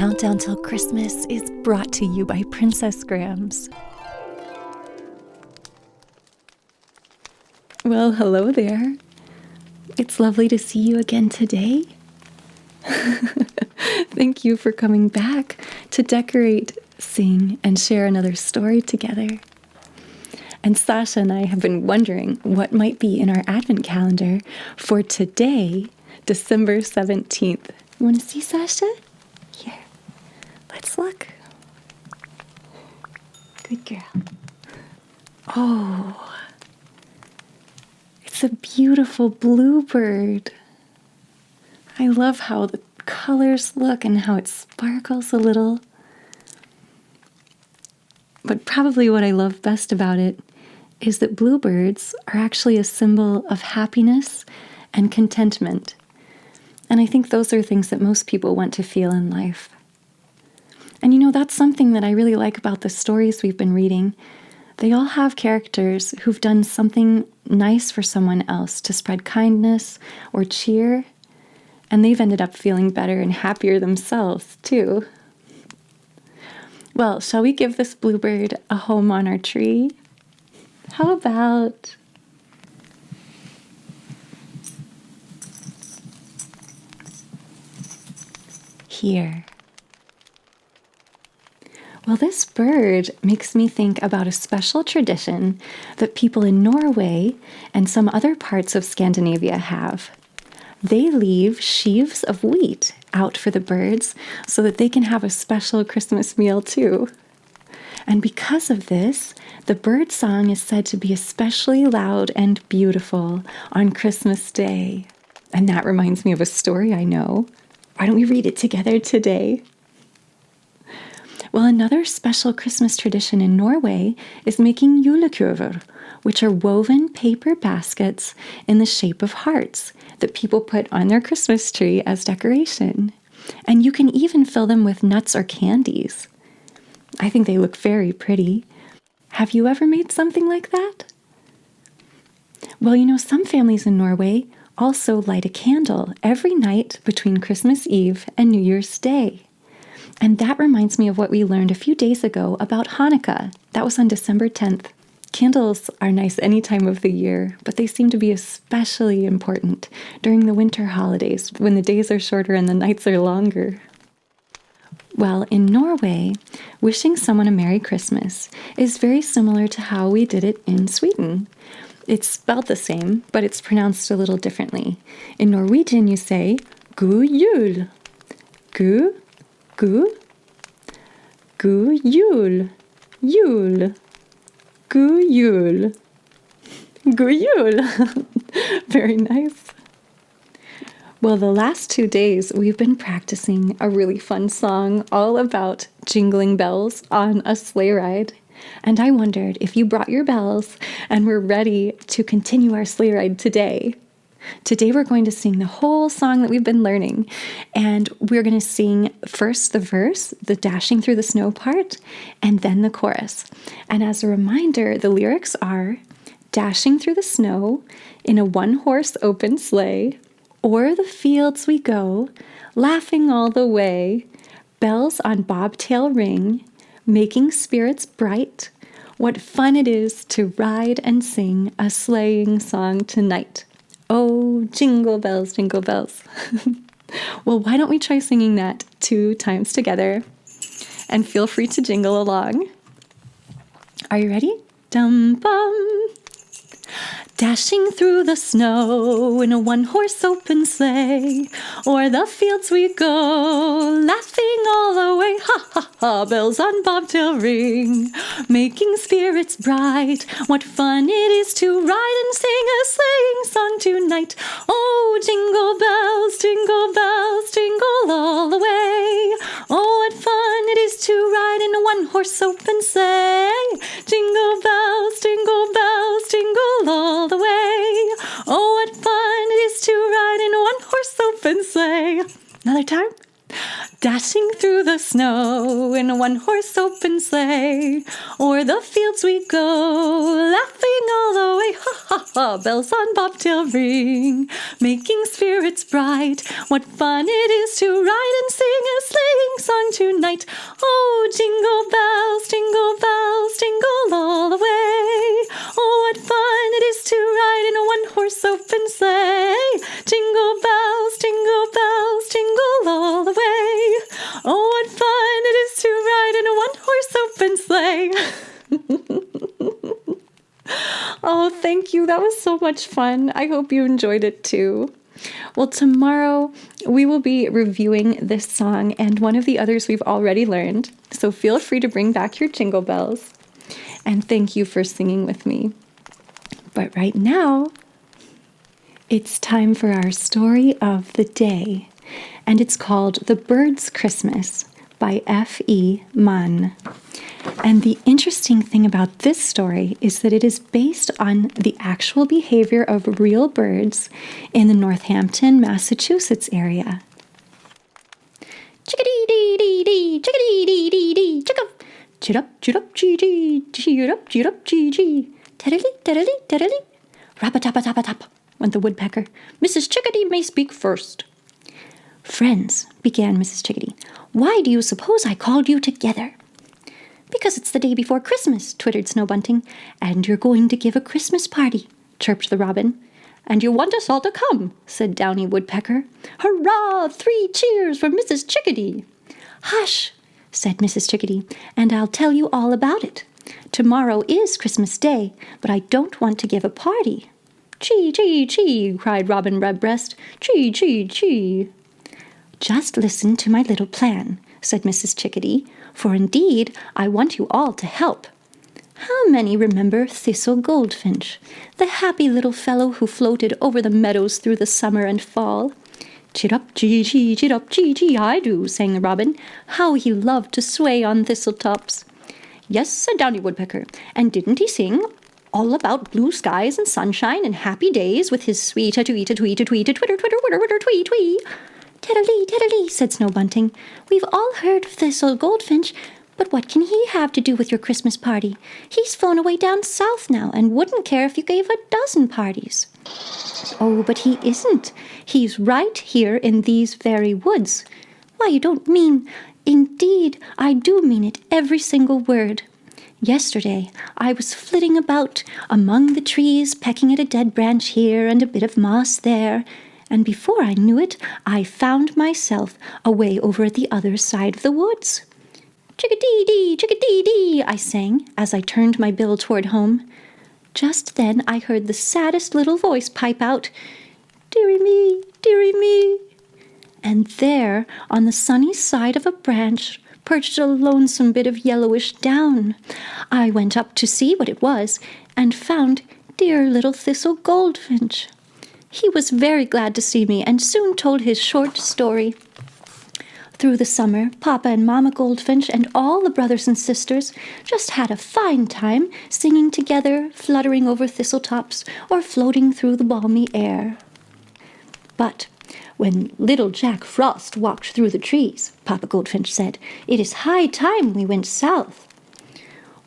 Countdown Till Christmas is brought to you by Princess Grams. Well, hello there. It's lovely to see you again today. Thank you for coming back to decorate, sing, and share another story together. And Sasha and I have been wondering what might be in our Advent calendar for today, December 17th. You want to see, Sasha? Here, let's look. Good girl. Oh, it's a beautiful bluebird. I love how the colors look and how it sparkles a little. But probably what I love best about it is that bluebirds are actually a symbol of happiness and contentment. And I think those are things that most people want to feel in life. And that's something that I really like about the stories we've been reading. They all have characters who've done something nice for someone else to spread kindness or cheer, and they've ended up feeling better and happier themselves, too. Well, shall we give this bluebird a home on our tree? How about... here? Well, this bird makes me think about a special tradition that people in Norway and some other parts of Scandinavia have. They leave sheaves of wheat out for the birds so that they can have a special Christmas meal too. And because of this, the bird song is said to be especially loud and beautiful on Christmas Day. And that reminds me of a story I know. Why don't we read it together today? Well, another special Christmas tradition in Norway is making julekurver, which are woven paper baskets in the shape of hearts that people put on their Christmas tree as decoration. And you can even fill them with nuts or candies. I think they look very pretty. Have you ever made something like that? Well, some families in Norway also light a candle every night between Christmas Eve and New Year's Day. And that reminds me of what we learned a few days ago about Hanukkah. That was on December 10th. Candles are nice any time of the year, but they seem to be especially important during the winter holidays when the days are shorter and the nights are longer. Well, in Norway, wishing someone a Merry Christmas is very similar to how we did it in Sweden. It's spelled the same, but it's pronounced a little differently. In Norwegian, you say, God jul. God jul. Jul. God jul. God jul. Very nice. Well, the last 2 days, we've been practicing a really fun song all about jingling bells on a sleigh ride. And I wondered if you brought your bells and were ready to continue our sleigh ride today. Today we're going to sing the whole song that we've been learning. And we're going to sing first the verse, the dashing through the snow part, and then the chorus. And as a reminder, the lyrics are, dashing through the snow in a one-horse open sleigh, o'er the fields we go, laughing all the way, bells on bobtail ring, making spirits bright. What fun it is to ride and sing a sleighing song tonight. Oh, jingle bells, jingle bells. Well, why don't we try singing that 2 times together? And feel free to jingle along. Are you ready? Dum-bum. Dashing through the snow in a one-horse open sleigh, o'er the fields we go, laughing all the way, ha ha ha, bells on bobtail ring, making spirits bright. What fun it is to ride and sing a sleighing song tonight. Oh, jingle bells, jingle all the way. Oh, what fun it is to ride in a one-horse open sleigh. Jingle bells, jingle all the way. Oh, what fun it is to ride in a one-horse open sleigh. Another time. Dashing through the snow in a one-horse open sleigh, o'er the fields we go, laughing all the way, ha ha ha, bells on bobtail ring, making spirits bright. What fun it is to ride and sing a sleighing song tonight. Oh, jingle bells, jingle all the way. Oh, what fun it is to ride in a one-horse open sleigh. Jingle bells, jingle all the way. Oh, what fun it is to ride in a one-horse open sleigh. Oh, thank you. That was so much fun. I hope you enjoyed it too. Well, tomorrow we will be reviewing this song and one of the others we've already learned. So feel free to bring back your jingle bells. And thank you for singing with me. But right now, it's time for our story of the day. And it's called The Bird's Christmas by F.E. Mann. And the interesting thing about this story is that it is based on the actual behavior of real birds in the Northampton, Massachusetts area. Chickadee-dee-dee-dee, chickadee-dee-dee-dee, chicka. Chirrup, chirrup, chee-chee, chirrup, chirrup, chee-chee. Teddly, teddly, teddly. Rap-a-tap-a-tap-a-tap, went the woodpecker. Mrs. Chickadee may speak first. Friends, began Mrs. Chickadee, why do you suppose I called you together? Because it's the day before Christmas, twittered Snow Bunting. And you're going to give a Christmas party, chirped the robin. And you want us all to come, said Downy Woodpecker. Hurrah! 3 cheers for Mrs. Chickadee. Hush, said Mrs. Chickadee, and I'll tell you all about it. Tomorrow is Christmas Day, but I don't want to give a party. Chee, chee, chee, cried Robin Redbreast. Chee, chee, chee. Just listen to my little plan, said Mrs. Chickadee, for indeed I want you all to help. How many remember Thistle Goldfinch, the happy little fellow who floated over the meadows through the summer and fall? Chirrup, chee, chee, chirrup, chee, chee, I do, sang the robin. How he loved to sway on thistletops. Yes, said Downy Woodpecker, and didn't he sing all about blue skies and sunshine and happy days with his sweet-a-tweet-a-tweet-a-tweet-a-twitter-twitter-twitter-twitter-twee? Teddly, teddly, said Snow Bunting. We've all heard of Thistle Goldfinch, but what can he have to do with your Christmas party? He's flown away down south now and wouldn't care if you gave a dozen parties. Oh, but he isn't. He's right here in these very woods. Why, you don't mean... Indeed, I do mean it, every single word. Yesterday, I was flitting about among the trees, pecking at a dead branch here and a bit of moss there, and before I knew it, I found myself away over at the other side of the woods. Chickadee-dee, I sang as I turned my bill toward home. Just then I heard the saddest little voice pipe out, Dearie me, dearie me. And there, on the sunny side of a branch, perched a lonesome bit of yellowish down. I went up to see what it was, and found dear little Thistle Goldfinch. He was very glad to see me, and soon told his short story. Through the summer, Papa and Mama Goldfinch and all the brothers and sisters just had a fine time singing together, fluttering over thistletops, or floating through the balmy air. But when little Jack Frost walked through the trees, Papa Goldfinch said, it is high time we went south.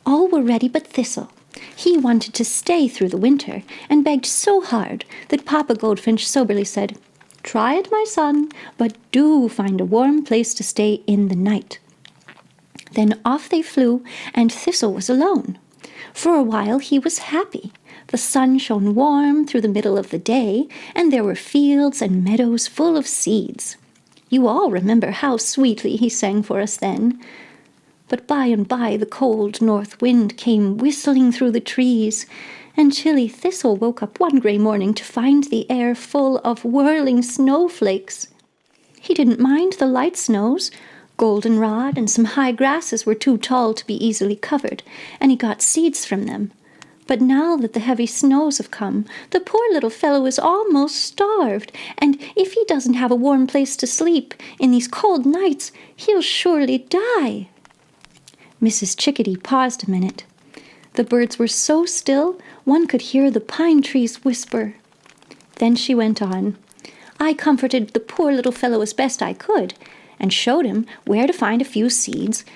All were ready but Thistle. He wanted to stay through the winter, and begged so hard that Papa Goldfinch soberly said, Try it, my son, but do find a warm place to stay in the night. Then off they flew, and Thistle was alone. For a while he was happy. The sun shone warm through the middle of the day, and there were fields and meadows full of seeds. You all remember how sweetly he sang for us then. But by and by the cold north wind came whistling through the trees, and chilly Thistle woke up one gray morning to find the air full of whirling snowflakes. He didn't mind the light snows. Goldenrod and some high grasses were too tall to be easily covered, and he got seeds from them. But now that the heavy snows have come, the poor little fellow is almost starved, and if he doesn't have a warm place to sleep in these cold nights, he'll surely die. Mrs. Chickadee paused a minute. The birds were so still, one could hear the pine trees whisper. Then she went on. I comforted the poor little fellow as best I could, and showed him where to find a few seeds.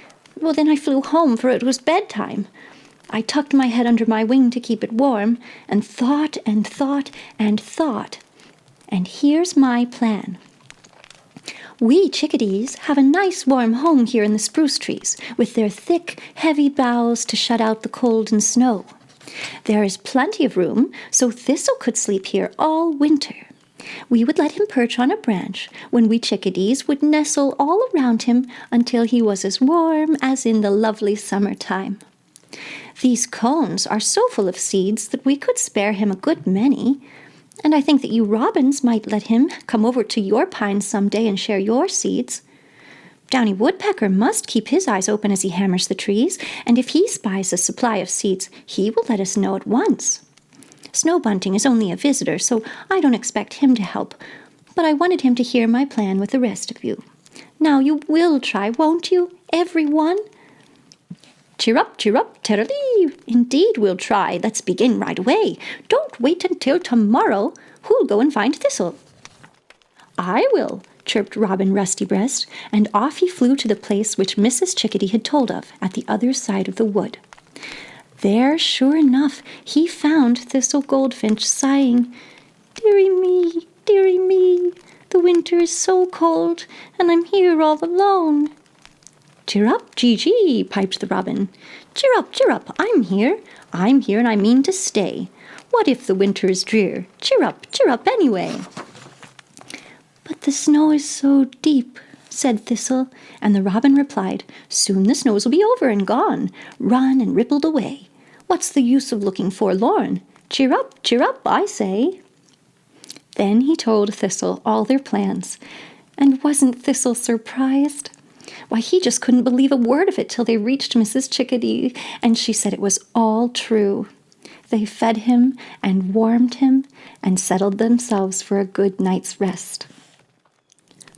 Well, then I flew home, for it was bedtime. I tucked my head under my wing to keep it warm, and thought and thought and thought. And here's my plan. We chickadees have a nice warm home here in the spruce trees, with their thick, heavy boughs to shut out the cold and snow. There is plenty of room, so Thistle could sleep here all winter. We would let him perch on a branch, when we chickadees would nestle all around him until he was as warm as in the lovely summertime. These cones are so full of seeds that we could spare him a good many, and I think that you robins might let him come over to your pines some day and share your seeds. Downy Woodpecker must keep his eyes open as he hammers the trees, and if he spies a supply of seeds, he will let us know at once. Snow Bunting is only a visitor, so I don't expect him to help, but I wanted him to hear my plan with the rest of you. Now you will try, won't you, everyone? Cheer up, terralee. Indeed we'll try. Let's begin right away. Don't wait until tomorrow. Who'll go and find Thistle? I will, chirped Robin Rustybreast, and off he flew to the place which Mrs. Chickadee had told of, at the other side of the wood. There, sure enough, he found Thistle Goldfinch sighing, dearie me, the winter is so cold, and I'm here all alone." "Cheer up, Gee-Gee," piped the robin. Cheer up, I'm here, and I mean to stay. What if the winter is drear? Cheer up anyway." "But the snow is so deep," said Thistle, and the robin replied, "Soon the snows will be over and gone, run and rippled away. What's the use of looking forlorn? Cheer up, I say." Then he told Thistle all their plans, and wasn't Thistle surprised? Why, he just couldn't believe a word of it till they reached Mrs. Chickadee, and she said it was all true. They fed him and warmed him and settled themselves for a good night's rest.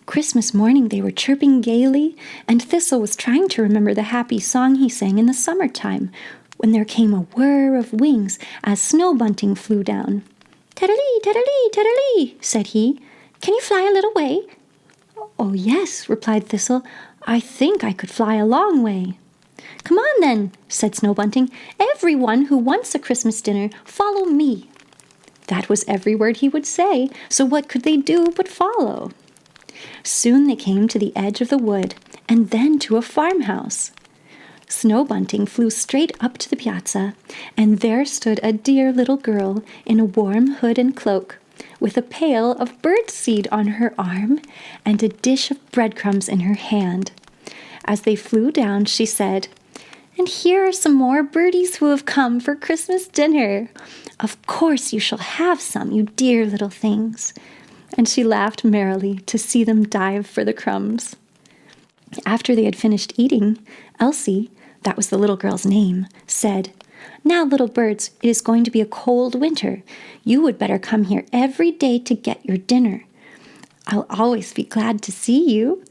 Christmas morning they were chirping gaily, and Thistle was trying to remember the happy song he sang in the summertime, when there came a whir of wings as Snow Bunting flew down. "Teddalee, teddalee, teddalee," said he. "Can you fly a little way?" "Oh, yes," replied Thistle. "I think I could fly a long way." "Come on, then," said Snow Bunting. "Everyone who wants a Christmas dinner, follow me." That was every word he would say, so what could they do but follow? Soon they came to the edge of the wood, and then to a farmhouse. Snow Bunting flew straight up to the piazza, and there stood a dear little girl in a warm hood and cloak, with a pail of birdseed on her arm and a dish of breadcrumbs in her hand. As they flew down, she said, "And here are some more birdies who have come for Christmas dinner. Of course you shall have some, you dear little things." And she laughed merrily to see them dive for the crumbs. After they had finished eating, Elsie, that was the little girl's name, said, "Now, little birds, it is going to be a cold winter. You would better come here every day to get your dinner. I'll always be glad to see you."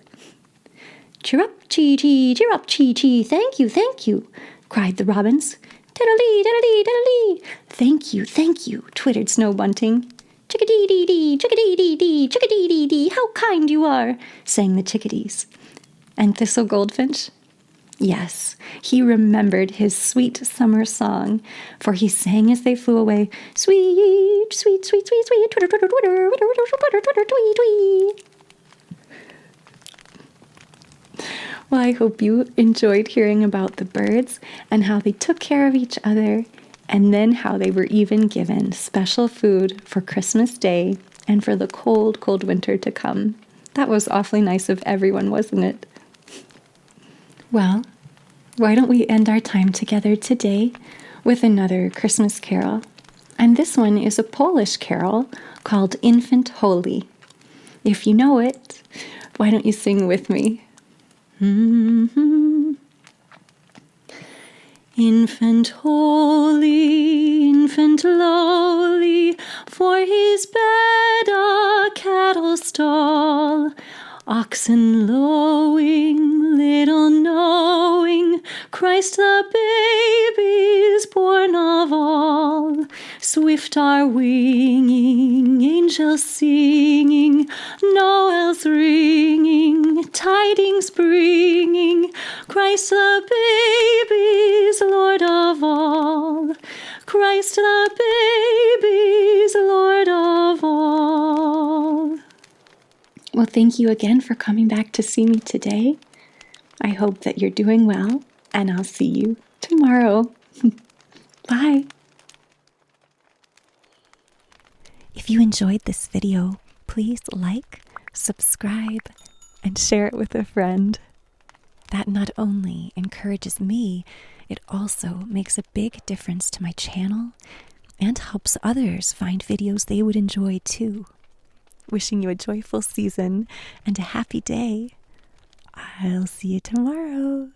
"Cheer up, Chee-Chee, cheer up, Chee-Chee, thank you, cried the robins. "Tiddle-lee, tiddle-lee, tiddle-lee." Thank you, twittered Snow Bunting. "Chickadee-dee-dee, chickadee-dee-dee, chickadee-dee-dee, how kind you are," sang the chickadees. And Thistle Goldfinch? Yes, he remembered his sweet summer song, for he sang as they flew away, "Sweet, sweet, sweet, sweet, sweet, twitter, twitter, twitter, twitter, twitter, twitter, twee, twee." Well, I hope you enjoyed hearing about the birds and how they took care of each other, and then how they were even given special food for Christmas Day and for the cold, cold winter to come. That was awfully nice of everyone, wasn't it? Well, why don't we end our time together today with another Christmas carol? And this one is a Polish carol called Infant Holy. If you know it, why don't you sing with me? Infant holy, infant lowly, for his bed a cattle stall. Oxen lowing, little knowing, Christ the baby's born of all. Swift are winging, angels singing, Noel's ringing, tidings bringing, Christ the baby's Lord of all. Christ the baby's Lord of all. Well, thank you again for coming back to see me today. I hope that you're doing well, and I'll see you tomorrow. Bye. If you enjoyed this video, please like, subscribe, and share it with a friend. That not only encourages me, it also makes a big difference to my channel and helps others find videos they would enjoy too. Wishing you a joyful season and a happy day. I'll see you tomorrow.